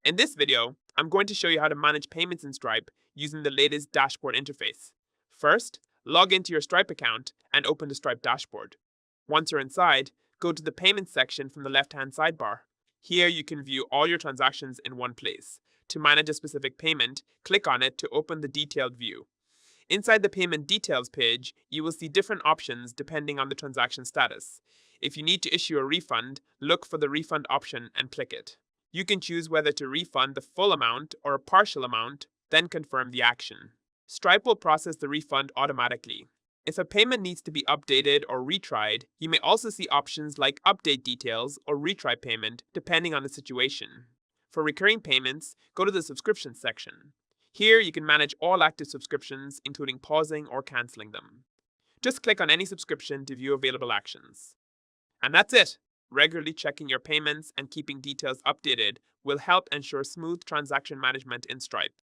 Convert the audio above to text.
In this video, I'm going to show you how to manage payments in Stripe using the latest dashboard interface. First, log into your Stripe account and open the Stripe dashboard. Once you're inside, go to the Payments section from the left-hand sidebar. Here you can view all your transactions in one place. To manage a specific payment, click on it to open the detailed view. Inside the Payment Details page, you will see different options depending on the transaction status. If you need to issue a refund, look for the Refund option and click it. You can choose whether to refund the full amount or a partial amount, then confirm the action. Stripe will process the refund automatically. If a payment needs to be updated or retried, you may also see options like Update Details or Retry Payment depending on the situation. For recurring payments, go to the Subscriptions section. Here you can manage all active subscriptions, including pausing or canceling them. Just click on any subscription to view available actions. And that's it! Regularly checking your payments and keeping details updated will help ensure smooth transaction management in Stripe.